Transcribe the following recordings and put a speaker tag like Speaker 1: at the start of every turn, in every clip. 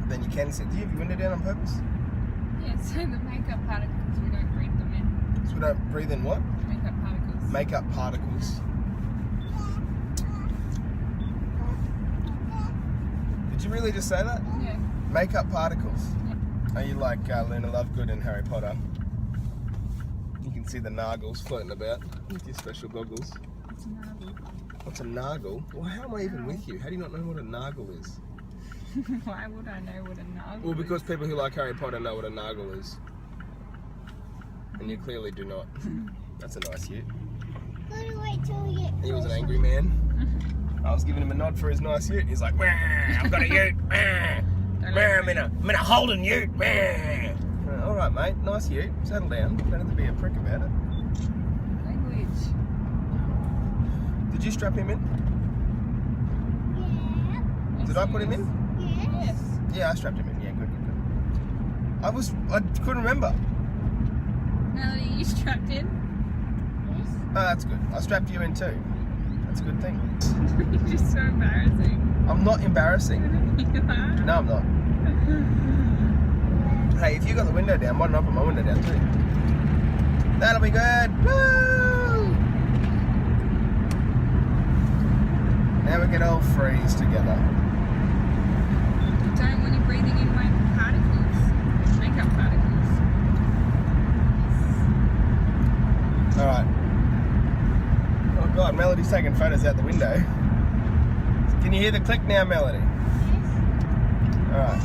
Speaker 1: then you can see. Do you have your window down on purpose?
Speaker 2: Yeah, so the makeup particles, we don't breathe them in.
Speaker 1: So we don't breathe in what?
Speaker 2: Makeup particles.
Speaker 1: Makeup particles. Did you really just say that?
Speaker 2: Yeah.
Speaker 1: Makeup particles.
Speaker 2: Yeah.
Speaker 1: Are you like Luna Lovegood in Harry Potter? You can see the Nargles floating about with your special goggles.
Speaker 2: It's a nargle.
Speaker 1: What's a Nargle? Well, how am I even with you? How do you not know what a Nargle is?
Speaker 2: Why would I know what a nargle
Speaker 1: Well, because
Speaker 2: is?
Speaker 1: people who like Harry Potter know what a Nargle is. And you clearly do not. That's a nice ute.
Speaker 3: Gotta wait till we get
Speaker 1: He was an
Speaker 3: closer.
Speaker 1: angry man. I was giving him a nod for his nice ute. He's like, "Wah, I've got a ute. Wah, wah, I'm in a Holden ute. Wah." All right, mate. Nice ute. Settle down. Don't have to be a prick about it.
Speaker 2: Language.
Speaker 1: Did you strap him in?
Speaker 3: Yeah.
Speaker 1: Did I put him in?
Speaker 3: Yes.
Speaker 2: Yes.
Speaker 1: Yeah, I strapped him in. Yeah, good. I couldn't remember.
Speaker 2: Melody, you strapped in?
Speaker 3: Yes.
Speaker 1: Oh, that's good. I strapped you in too. That's a good thing.
Speaker 2: You're just so embarrassing.
Speaker 1: I'm not embarrassing.
Speaker 2: You are?
Speaker 1: No, I'm not. Hey, if you got the window down, why don't I put my window down too? That'll be good. Woo! Now we can all freeze together.
Speaker 2: Don't want you breathing in my particles. Makeup particles.
Speaker 1: All right. Oh God, Melody's taking photos out the window. Can you hear the click now, Melody? All right.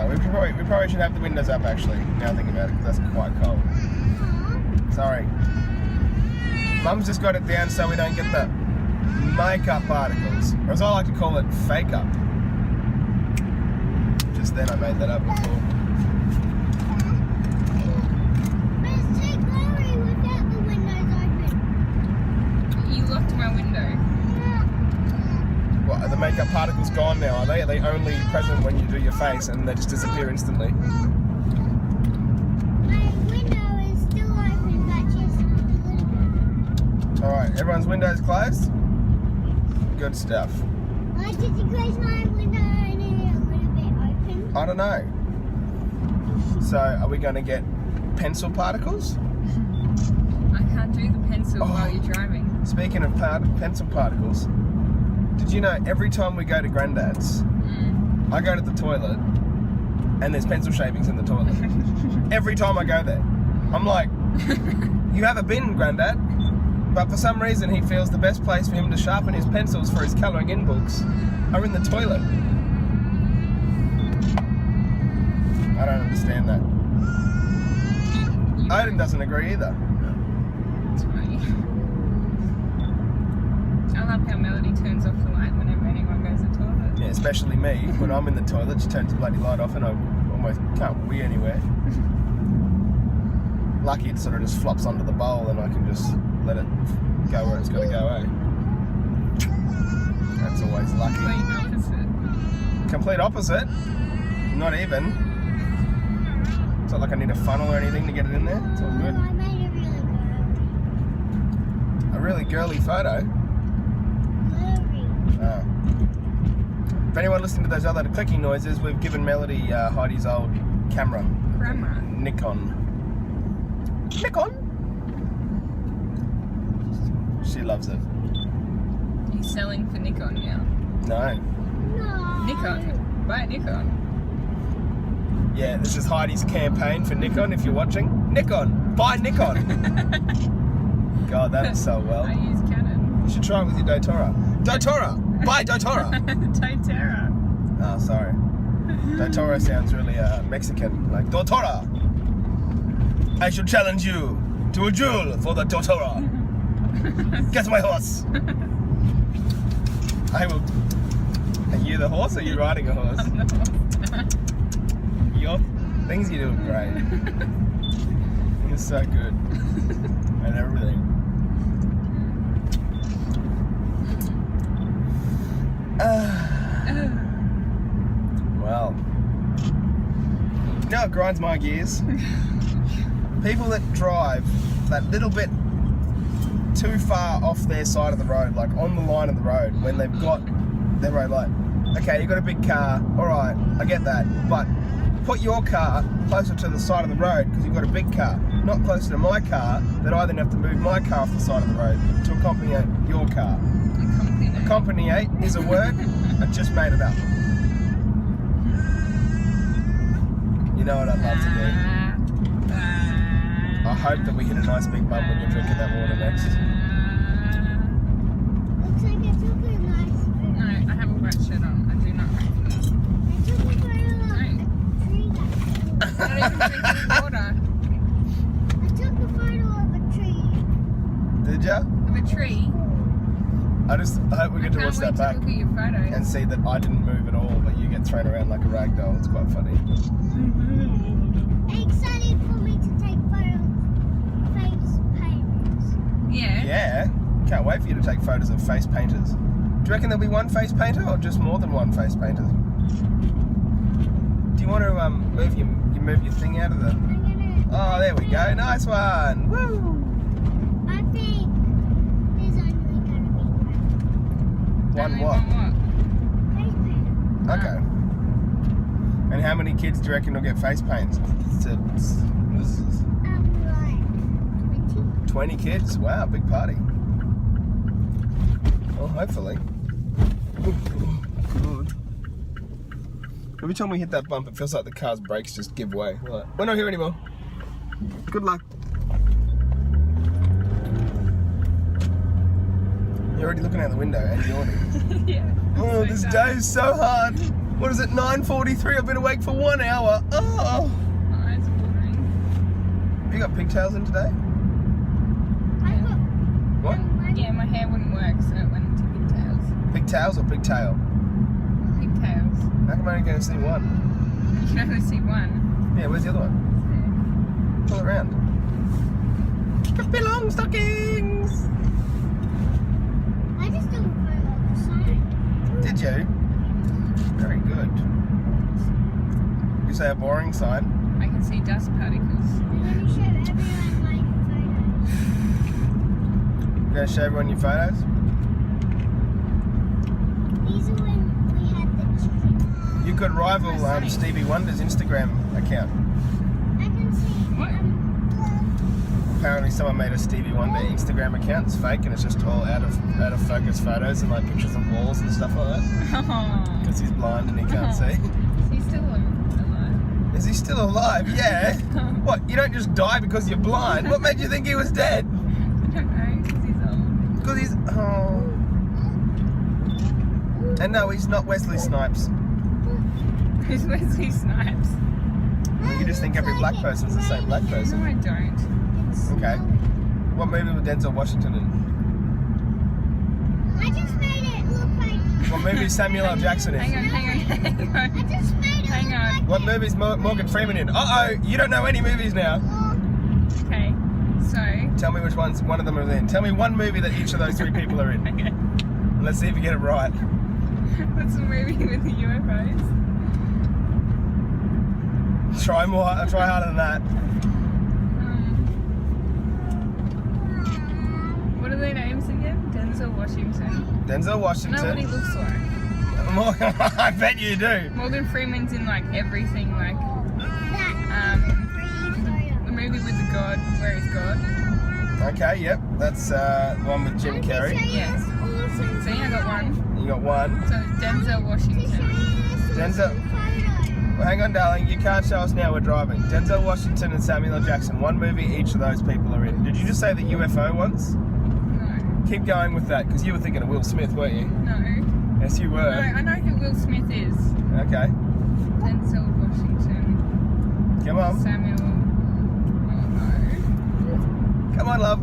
Speaker 1: We probably should have the windows up actually. Now I'm thinking about it, because that's quite cold. Sorry. Mum's just got it down so we don't get the makeup particles, or as I like to call it, fake up. Just then I made that up before.
Speaker 3: But it's too glary without the windows open.
Speaker 2: You locked my window.
Speaker 1: What, are the makeup particles gone now, are they? Are they only present when you do your face and they just disappear instantly?
Speaker 3: My window is still open, but just a little bit.
Speaker 1: Alright, everyone's windows closed? Good stuff.
Speaker 3: Why did you close my window only a little bit open?
Speaker 1: I don't know. So, are we going to get pencil particles?
Speaker 2: I can't do the pencil
Speaker 1: Oh.
Speaker 2: while you're driving.
Speaker 1: Speaking of pencil particles, did you know every time we go to Grandad's, I go to the toilet and there's pencil shavings in the toilet. Every time I go there. I'm like, you have a bin, Grandad? But for some reason he feels the best place for him to sharpen his pencils for his colouring in books are in the toilet. I don't understand that. Odin doesn't agree either.
Speaker 2: It's funny. I love how Melody turns off the light whenever anyone goes to the toilet.
Speaker 1: Yeah, especially me. When I'm in the toilet, she turns the bloody light off and I almost can't wee anywhere. Lucky it sort of just flops onto the bowl and I can just let it go where it's got to go, eh? That's always lucky.
Speaker 2: Complete opposite.
Speaker 1: Complete opposite? Not even. It's not like I need a funnel or anything to get it in there. It's all
Speaker 3: Oh,
Speaker 1: good.
Speaker 3: I made it really
Speaker 1: A really girly photo.
Speaker 3: blurry.
Speaker 1: Oh. If anyone listening to those other clicking noises, we've given Melody Heidi's old camera.
Speaker 2: Grammar.
Speaker 1: Nikon. She loves it.
Speaker 2: He's selling for Nikon now.
Speaker 1: No.
Speaker 3: No.
Speaker 2: Nikon. Buy Nikon.
Speaker 1: Yeah, this is Heidi's campaign for Nikon, if you're watching. Nikon! Buy Nikon! God, that is so well.
Speaker 2: I use Canon.
Speaker 1: You should try it with your Dotora. Dotora! Buy Dotora!
Speaker 2: Doterra.
Speaker 1: Oh, sorry. Dotora sounds really Mexican. Like, Dotora! I shall challenge you to a duel for the Dotora. Get my horse! I will... Are you the horse or are you riding a horse? Your things you do are great. You're so good. And everything. Well. You know what grinds my gears? People that drive that little bit too far off their side of the road, like on the line of the road, when they've got their road light. Okay, you got a big car. All right, I get that. But put your car closer to the side of the road because you've got a big car, not closer to my car that I then have to move my car off the side of the road to accompany your car. Accompaniate is a word. I just made it up. You know what I'd love to do? I hope that we hit a nice big bump when you're drinking that water next.
Speaker 3: Looks like I took a nice photo.
Speaker 2: No, I have a wet shirt on. I do not like that.
Speaker 3: I took a photo of a tree that
Speaker 2: Not even drinking water.
Speaker 3: I took a photo of a tree.
Speaker 1: Did ya?
Speaker 2: Of a tree.
Speaker 1: I hope we get to watch that
Speaker 2: Can't
Speaker 1: back
Speaker 2: wait to look at your photos.
Speaker 1: and see that I didn't move at all, but you get thrown around like a rag doll. It's quite funny.
Speaker 3: Excited for me to take photos. Face painters.
Speaker 2: Yeah.
Speaker 1: Yeah, can't wait for you to take photos of face painters. Do you reckon there'll be one face painter or just more than one face painter? Do you want to move your thing out of the...
Speaker 3: I'm gonna.
Speaker 1: Oh, there we go. Nice one. Woo!
Speaker 3: I think there's only gonna be one
Speaker 1: One
Speaker 2: Only
Speaker 1: what?
Speaker 3: face painter.
Speaker 1: Okay. And how many kids do you reckon will get face paints?
Speaker 3: Like 20.
Speaker 1: 20 kids? Wow, big party. Well, hopefully. Good. Every time we hit that bump, it feels like the car's brakes just give way. We're like, we're not here anymore. Good luck. You're already looking out the window and yawning.
Speaker 2: Yeah.
Speaker 1: Oh, this day is so hard. What is it, 9:43? I've been awake for 1 hour. Oh.
Speaker 2: Eyes watering.
Speaker 1: You got pigtails in today?
Speaker 3: I got
Speaker 1: What?
Speaker 2: Yeah, my hair wouldn't work, so it went into pigtails.
Speaker 1: Pigtails or pigtail?
Speaker 2: Pigtails.
Speaker 1: How come I only going to see one?
Speaker 2: You can only see one.
Speaker 1: Yeah, where's the other one? Pull it around. Belong stockings!
Speaker 3: I just took a photo of the sign.
Speaker 1: Did you? Very good. You say a boring sign?
Speaker 2: I can see dust particles.
Speaker 3: I'm gonna show everyone my photos.
Speaker 1: You going to show everyone your photos?
Speaker 3: These are when we had the chicken.
Speaker 1: You could rival Stevie Wonder's Instagram account.
Speaker 3: I can see.
Speaker 2: What?
Speaker 1: Apparently someone made a Stevie Wonder Instagram account. It's fake and it's just all out of focus photos and like pictures of walls and stuff like that.
Speaker 2: Oh.
Speaker 1: Because he's blind and he can't see.
Speaker 2: Is he still alive?
Speaker 1: Is he still alive? Yeah. What? You don't just die because you're blind. What made you think he was dead?
Speaker 2: I don't know, because he's old.
Speaker 1: Because he's... Oh. And no, he's not Wesley Snipes.
Speaker 2: Who's Wesley Snipes?
Speaker 1: You just think every black person's the same black
Speaker 2: No,
Speaker 1: person.
Speaker 2: I don't.
Speaker 1: Okay. What movie was Denzel Washington in?
Speaker 3: I just made it look like.
Speaker 1: What movie is Samuel L. Jackson
Speaker 2: Hang
Speaker 1: in?
Speaker 2: on.
Speaker 3: I just made it
Speaker 2: Hang
Speaker 3: look
Speaker 2: on.
Speaker 3: like.
Speaker 1: What movie is Morgan Freeman in? Uh-oh, you don't know any movies now.
Speaker 2: Okay, so.
Speaker 1: Tell me which ones one of them are in. Tell me one movie that each of those three people are in.
Speaker 2: Okay.
Speaker 1: Let's see if you get it right.
Speaker 2: What's the movie with the UFOs?
Speaker 1: Try harder than that.
Speaker 2: What are their names again? Denzel Washington.
Speaker 1: Denzel
Speaker 2: I know what he
Speaker 1: Washington.
Speaker 2: looks like.
Speaker 1: I bet you do.
Speaker 2: Morgan Freeman's in like everything, like
Speaker 3: That
Speaker 2: the movie with the God, where he's God.
Speaker 1: Okay, yep. That's the one with Jim Carrey.
Speaker 2: Yes. So yeah, I got one.
Speaker 1: You got one.
Speaker 2: So it's Denzel Washington.
Speaker 1: Denzel. Well, hang on, darling. You can't show us now. We're driving. Denzel Washington and Samuel L. Jackson. One movie each of those people are in. Did you just say the UFO ones?
Speaker 2: No.
Speaker 1: Keep going with that, because you were thinking of Will Smith, weren't you?
Speaker 2: No.
Speaker 1: Yes, you
Speaker 2: No,
Speaker 1: were.
Speaker 2: I know who Will Smith is.
Speaker 1: Okay.
Speaker 2: Denzel Washington.
Speaker 1: Come on.
Speaker 2: Samuel. Oh no.
Speaker 1: Come on, love.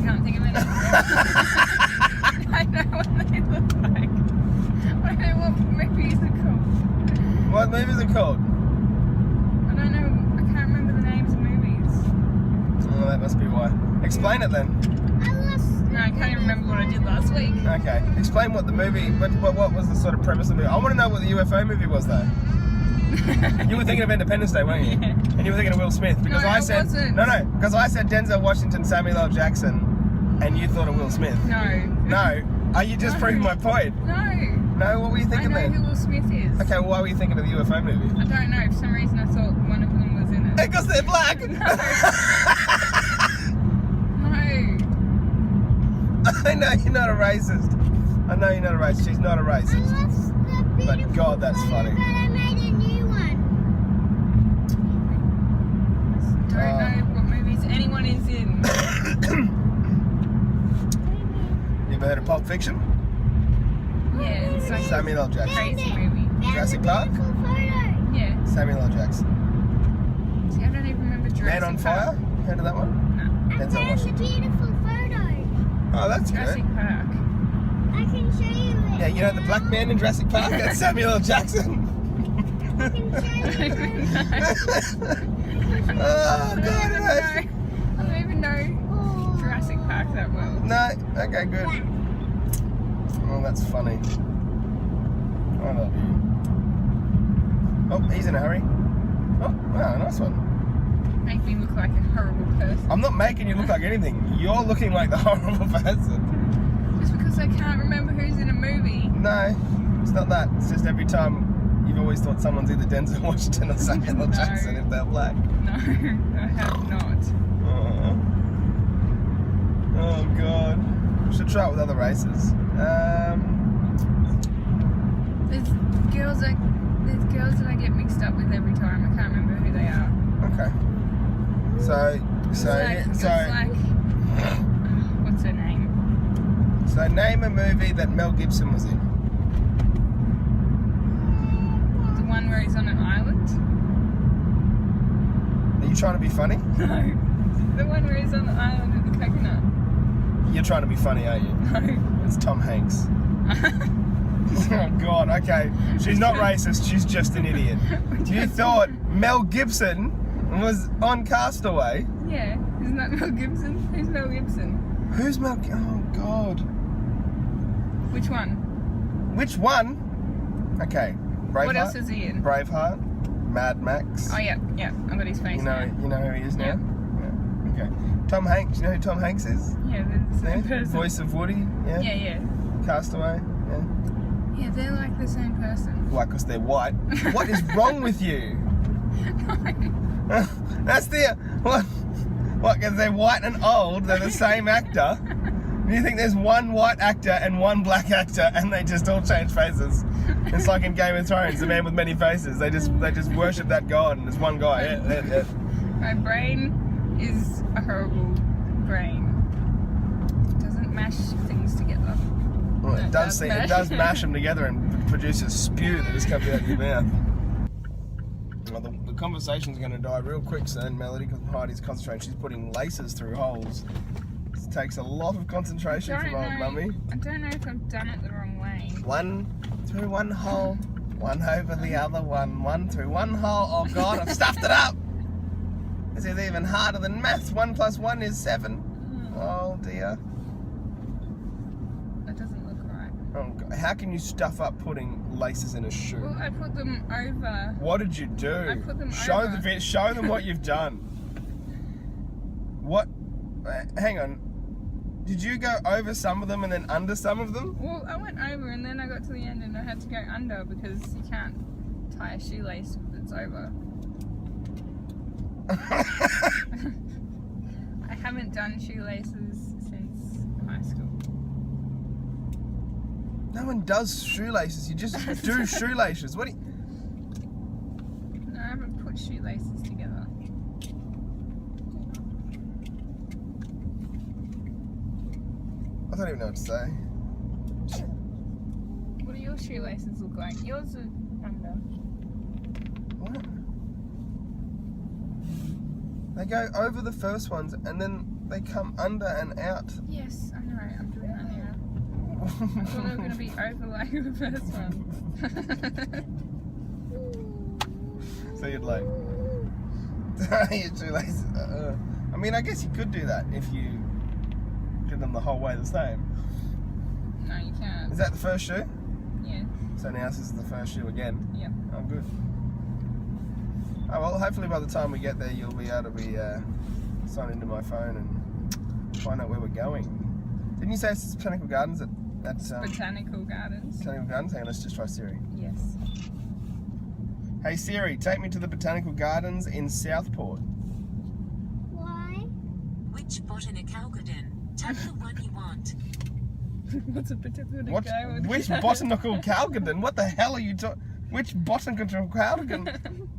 Speaker 2: Can't think of it. I know what they look like. I don't know what movies are called.
Speaker 1: What movies are called?
Speaker 2: I don't know. I can't remember the names of movies.
Speaker 1: Oh, that must be why. Explain it then.
Speaker 2: No, I can't even remember what I did last week.
Speaker 1: Okay. Explain what the movie, what was the sort of premise of the movie. I want to know what the UFO movie was though. You were thinking of Independence Day, weren't you?
Speaker 2: Yeah.
Speaker 1: And you were thinking of Will Smith because
Speaker 2: No,
Speaker 1: I
Speaker 2: I
Speaker 1: said
Speaker 2: wasn't.
Speaker 1: no, because I said Denzel Washington, Samuel L. Jackson, and you thought of Will Smith.
Speaker 2: No.
Speaker 1: No. Are you just proving my point?
Speaker 2: No.
Speaker 1: No, what were you
Speaker 2: I
Speaker 1: thinking
Speaker 2: know
Speaker 1: then?
Speaker 2: who Will Smith is.
Speaker 1: Okay, well, why were you thinking of the UFO movie?
Speaker 2: I don't know. For some reason, I thought one of them was in it.
Speaker 1: Because they're black!
Speaker 2: No.
Speaker 1: I know you're not a racist. I know you're not a racist. She's not a
Speaker 3: I
Speaker 1: racist.
Speaker 3: lost the beautiful
Speaker 1: God, that's
Speaker 3: photo,
Speaker 1: funny.
Speaker 3: But I made a new one.
Speaker 2: Don't know what movies anyone is in.
Speaker 1: You ever heard of Pulp Fiction?
Speaker 2: Yeah, it's like
Speaker 1: Samuel L.
Speaker 2: a
Speaker 1: Jackson.
Speaker 2: crazy movie.
Speaker 1: Jurassic Park?
Speaker 3: Beautiful photo.
Speaker 2: Yeah.
Speaker 1: Samuel L. Jackson.
Speaker 2: See, I don't even remember Jurassic
Speaker 1: Man on Fire?
Speaker 2: Park.
Speaker 1: Heard of that one?
Speaker 2: No.
Speaker 3: I
Speaker 1: Denzel
Speaker 3: found a
Speaker 1: Washington.
Speaker 3: beautiful photo.
Speaker 1: Oh, that's
Speaker 2: Jurassic
Speaker 1: good.
Speaker 2: Park.
Speaker 3: I can show you it.
Speaker 1: Yeah, you know the black man in Jurassic Park? That's Samuel L. Jackson.
Speaker 3: I can show you it.
Speaker 1: Oh, God, it hurts.
Speaker 2: I don't even know
Speaker 3: Oh.
Speaker 2: Jurassic Park that well.
Speaker 1: No, okay, good. Oh, that's funny. I love you. Oh, he's in a hurry. Oh, wow, nice one.
Speaker 2: Make me look like a horrible person.
Speaker 1: I'm not making you look like anything. You're looking like the horrible person.
Speaker 2: Just because I can't remember who's in a movie.
Speaker 1: No, it's not that. It's just every time you've always thought someone's either Denzel Washington or Samuel L.
Speaker 2: No.
Speaker 1: Jackson if they're black.
Speaker 2: No, I have not.
Speaker 1: Oh, God. Should try it with other races.
Speaker 2: There's girls that I get mixed up with every time. I can't remember who they are.
Speaker 1: Okay. So,
Speaker 2: What's her name?
Speaker 1: so name a movie that Mel Gibson was in.
Speaker 2: The one where he's on an island?
Speaker 1: Are you trying to be funny?
Speaker 2: No. The one where he's on the island with the coconut?
Speaker 1: You're trying to be funny, aren't you?
Speaker 2: No.
Speaker 1: It's Tom Hanks. Oh, God, okay. She's not racist, she's just an idiot. You thought Mel Gibson was on Castaway?
Speaker 2: Yeah. Isn't that Mel Gibson? Who's Mel Gibson?
Speaker 1: Who's Mel? Oh, God.
Speaker 2: Which one?
Speaker 1: Which one? Okay. Braveheart.
Speaker 2: What else is he in?
Speaker 1: Braveheart. Mad Max.
Speaker 2: Oh, yeah. I've got his face
Speaker 1: You know who he is now?
Speaker 2: Yeah.
Speaker 1: Yeah. Okay. Tom Hanks. You know who Tom Hanks is?
Speaker 2: Yeah, they're the same
Speaker 1: Yeah?
Speaker 2: person.
Speaker 1: Voice of Woody. Yeah.
Speaker 2: Yeah.
Speaker 1: Castaway. Yeah.
Speaker 2: Yeah, they're like the same person.
Speaker 1: Why? Because they're white. What is wrong with you? That's the what? What? Because they're white and old. They're the same actor. Do you think there's one white actor and one black actor, and they just all change faces? It's like in Game of Thrones, the man with many faces. They just worship that god, and there's one guy. Yeah.
Speaker 2: My brain is a horrible brain. It doesn't mash things together.
Speaker 1: Well, it does mash them together and produce a spew that just comes out of your mouth. Well, the conversation's going to die real quick soon, Melody, because Heidi's concentrating. She's putting laces through holes. It takes a lot of concentration from old mummy.
Speaker 2: I don't know if I've done it the wrong way.
Speaker 1: One through one hole, one over the other one through one hole. Oh God, I've stuffed it up! This is even harder than maths. 1 + 1 is 7. Oh dear.
Speaker 2: That doesn't look right.
Speaker 1: Oh God. How can you stuff up putting laces in a shoe?
Speaker 2: Well, I put them over.
Speaker 1: What did you do?
Speaker 2: I put them
Speaker 1: show
Speaker 2: over.
Speaker 1: Show them what you've done. What? Hang on. Did you go over some of them and then under some of them?
Speaker 2: Well, I went over and then I got to the end and I had to go under because you can't tie a shoelace that's over. I haven't done shoelaces since high school.
Speaker 1: No one does shoelaces. You just do shoelaces. What?
Speaker 2: No, I haven't put shoelaces together.
Speaker 1: I don't even know what to say.
Speaker 2: What do your shoelaces look like? Yours are under.
Speaker 1: What? They go over the first ones and then they come under and out.
Speaker 2: Yes, I know. I'm doing that now. I thought they were going to be over like the first one.
Speaker 1: So you'd like your shoelaces. I mean, I guess you could do that if you did them the whole way the same.
Speaker 2: No, you can't.
Speaker 1: Is that the first shoe?
Speaker 2: Yeah.
Speaker 1: So now this is the first shoe again.
Speaker 2: Yep.
Speaker 1: Oh, good. Oh well, hopefully by the time we get there, you'll be able to be signed into my phone and find out where we're going. Didn't you say it's Botanical Gardens at That's
Speaker 2: Botanical Gardens.
Speaker 1: Botanical Gardens. Hang on, let's just try Siri.
Speaker 2: Yes.
Speaker 1: Hey Siri, take me to the Botanical Gardens in Southport.
Speaker 3: Why?
Speaker 4: Which botanical garden? Tap the one you want.
Speaker 2: What's a botanical
Speaker 1: What?
Speaker 2: garden?
Speaker 1: Which botanical garden? What the hell are you talking? Which botanical garden?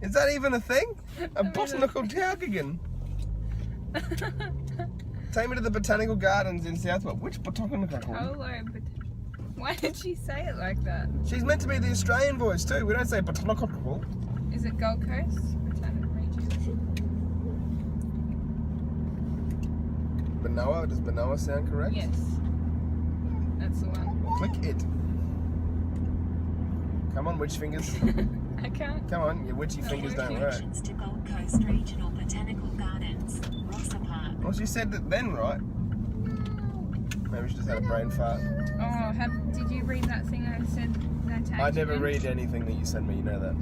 Speaker 1: Is that even a thing? A botanical garden? Take me to the Botanical Gardens in Southport. Which botanical garden?
Speaker 2: Polo. Why did she say it like that?
Speaker 1: She's meant to be the Australian voice too. We don't say botanical.
Speaker 2: Is it Gold Coast? Botanical region.
Speaker 1: Benoa. Does Benoa sound correct?
Speaker 2: Yes. That's the one.
Speaker 1: Click it. Come on, witch fingers.
Speaker 2: I can't.
Speaker 1: Come on, your witchy fingers don't work.
Speaker 4: Directions to Gold Coast Regional Botanical Gardens, Rosser Park.
Speaker 1: Well, she said that then, right? Maybe she just had a brain fart.
Speaker 2: Oh, did you read that thing I said? That I tagged
Speaker 1: I
Speaker 2: you
Speaker 1: never
Speaker 2: in?
Speaker 1: read anything that you send me, you know that.